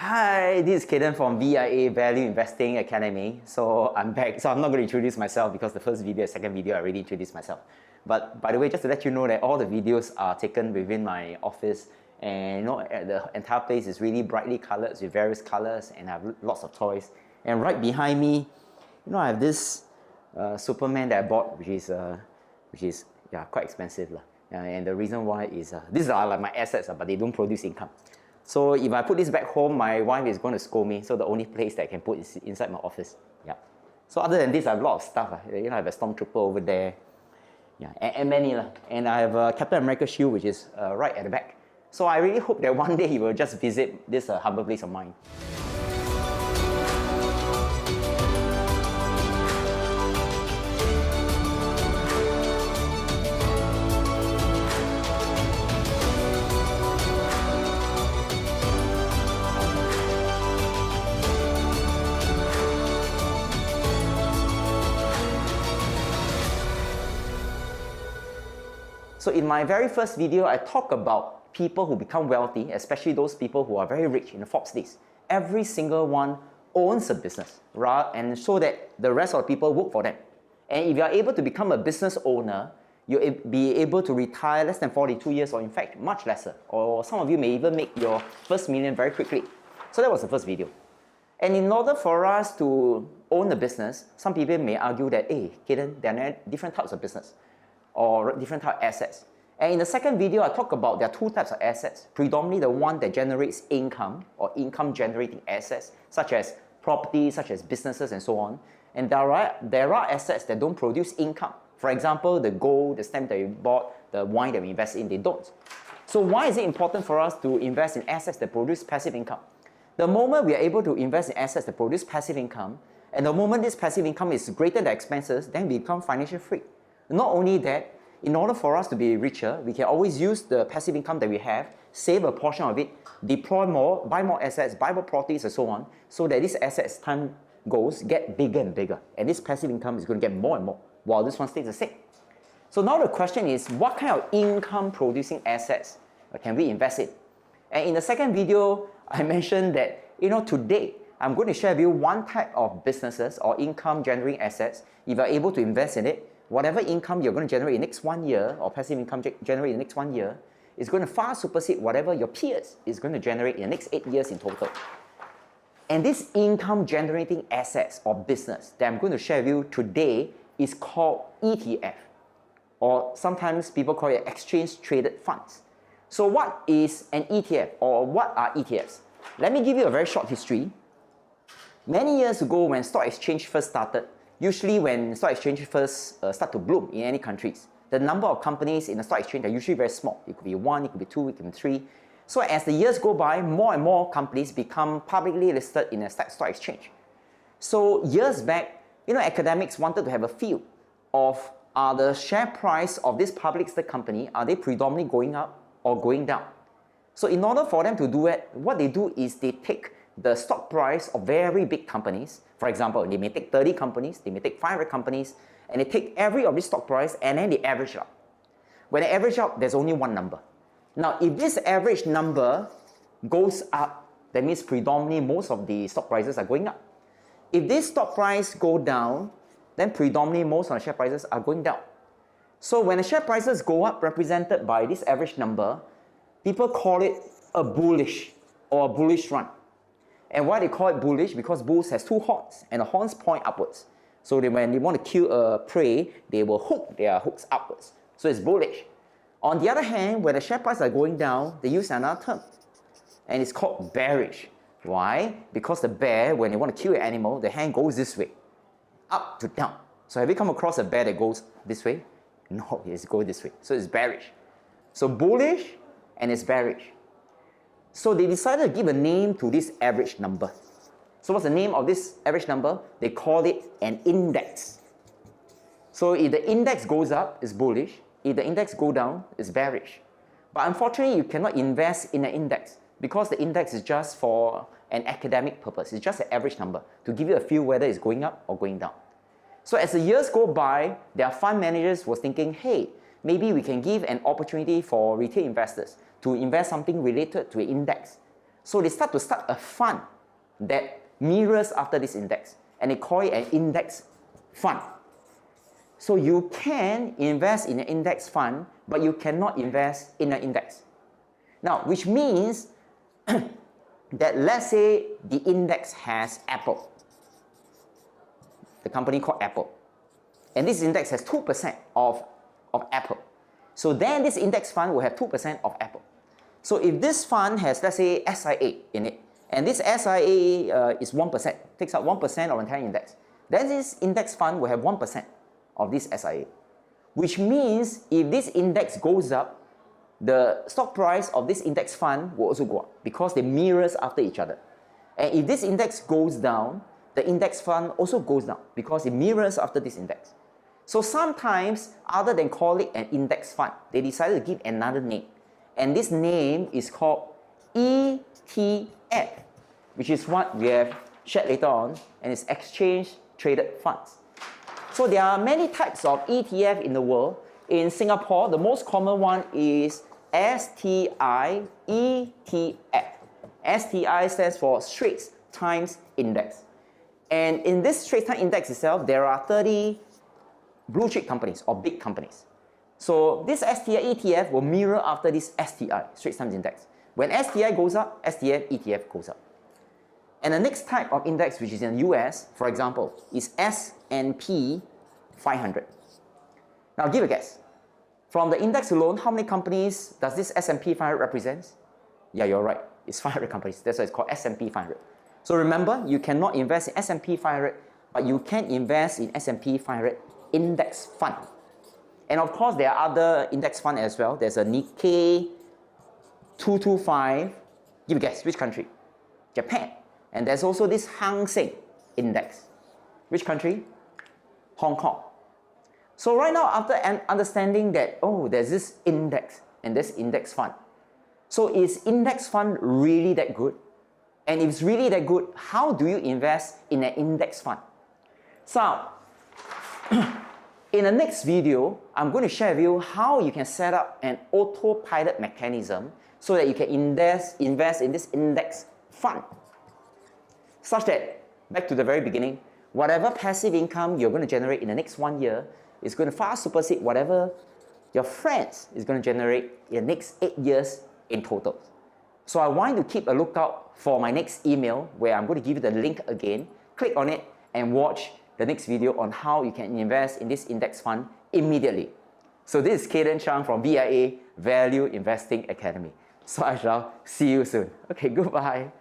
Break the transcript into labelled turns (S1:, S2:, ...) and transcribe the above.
S1: Hi, this is Cayden from VIA Value Investing Academy. So I'm back. So I'm not going to introduce myself because the first video, second video, I already introduced myself. But by the way, just to let you know that all the videos are taken within my office, and the entire place is really brightly colored with various colors, and I have lots of toys. And right behind me, I have this Superman that I bought, which is quite expensive. And the reason why is these are like my assets, but they don't produce income. So if I put this back home, my wife is going to scold me. So the only place that I can put is inside my office. Yeah. So other than this, I have a lot of stuff. I have a Stormtrooper over there. Yeah, and many. And I have a Captain America shield, which is right at the back. So I really hope that one day he will just visit this humble place of mine. So in my very first video, I talk about people who become wealthy, especially those people who are very rich in the Forbes list. Every single one owns a business, right? And so that the rest of the people work for them. And if you are able to become a business owner, you'll be able to retire less than 42 years, or in fact, much lesser. Or some of you may even make your first million very quickly. So that was the first video. And in order for us to own a business, some people may argue that, hey, Cayden, there are different types of business, or different type of assets. And in the second video, I talk about there are two types of assets, predominantly the one that generates income or income generating assets, such as property, such as businesses and so on. And there are assets that don't produce income. For example, the gold, the stamp that you bought, the wine that we invest in, they don't. So why is it important for us to invest in assets that produce passive income? The moment we are able to invest in assets that produce passive income, and the moment this passive income is greater than expenses, then we become financially free. Not only that, in order for us to be richer, we can always use the passive income that we have, save a portion of it, deploy more, buy more assets, buy more properties and so on, so that these assets, as time goes, get bigger and bigger. And this passive income is going to get more and more, while this one stays the same. So now the question is, what kind of income producing assets can we invest in? And in the second video, I mentioned that, today, I'm going to share with you one type of businesses or income generating assets. If you're able to invest in it, whatever income you're going to generate in the next 1 year, or passive income generate in the next 1 year, is going to far supersede whatever your peers is going to generate in the next 8 years in total. And this income generating assets or business that I'm going to share with you today is called ETF, or sometimes people call it exchange traded funds. So what is an ETF, or what are ETFs? Let me give you a very short history. Many years ago, when stock exchange first started, usually when stock exchange first start to bloom in any countries, the number of companies in the stock exchange are usually very small. It could be 1, it could be 2, it could be 3. So as the years go by, more and more companies become publicly listed in a stock exchange. So years back, academics wanted to have a feel of, are the share price of this public listed company, are they predominantly going up or going down? So in order for them to do it, what they do is they take the stock price of very big companies. For example, they may take 30 companies, they may take 500 companies, and they take every of this stock price and then they average it out. When they average out, there's only one number. Now, if this average number goes up, that means predominantly most of the stock prices are going up. If this stock price go down, then predominantly most of the share prices are going down. So when the share prices go up, represented by this average number, people call it a bullish or a bullish run. And why they call it bullish? Because bulls has two horns, and the horns point upwards. So when they want to kill a prey, they will hook their hooks upwards. So it's bullish. On the other hand, when the share prices are going down, they use another term, and it's called bearish. Why? Because the bear, when they want to kill an animal, the hand goes this way, up to down. So have you come across a bear that goes this way? No, it's going this way. So it's bearish. So bullish and it's bearish. So they decided to give a name to this average number. So what's the name of this average number? They call it an index. So if the index goes up, it's bullish. If the index goes down, it's bearish. But unfortunately, you cannot invest in an index because the index is just for an academic purpose. It's just an average number to give you a feel whether it's going up or going down. So as the years go by, their fund managers was thinking, hey, maybe we can give an opportunity for retail investors to invest something related to an index. So they start a fund that mirrors after this index, and they call it an index fund. So you can invest in an index fund, but you cannot invest in an index. Now, which means that let's say the index has Apple, the company called Apple, and this index has 2% of Apple. So then this index fund will have 2% of Apple. So if this fund has, let's say, SIA in it, and this SIA is 1%, takes up 1% of the entire index, then this index fund will have 1% of this SIA. Which means if this index goes up, the stock price of this index fund will also go up because they mirrors after each other. And if this index goes down, the index fund also goes down because it mirrors after this index. So sometimes, other than call it an index fund, they decided to give another name. And this name is called ETF, which is what we have shared later on, and it's exchange traded funds. So there are many types of ETF in the world. In Singapore, the most common one is STI ETF. STI stands for Straits Times Index. And in this Straits Times Index itself, there are 30 blue chip companies or big companies. So this STI ETF will mirror after this STI, Straits Times Index. When STI goes up, STI ETF goes up. And the next type of index, which is in the US, for example, is S&P 500. Now give a guess. From the index alone, how many companies does this S&P 500 represent? Yeah, you're right. It's 500 companies. That's why it's called S&P 500. So remember, you cannot invest in S&P 500, but you can invest in S&P 500 index fund. And of course, there are other index funds as well. There's a Nikkei 225. Give a guess, which country? Japan. And there's also this Hang Seng Index. Which country? Hong Kong. So right now, after understanding that, oh, there's this index and this index fund. So is index fund really that good? And if it's really that good, how do you invest in an index fund? So, in the next video, I'm going to share with you how you can set up an autopilot mechanism so that you can invest in this index fund. Such that, back to the very beginning, whatever passive income you're going to generate in the next 1 year is going to far supersede whatever your friends is going to generate in the next 8 years in total. So I want you to keep a lookout for my next email where I'm going to give you the link again. Click on it and watch the next video on how you can invest in this index fund immediately. So this is Cayden Chang from VIA Value Investing Academy. So I shall see you soon. Okay, goodbye.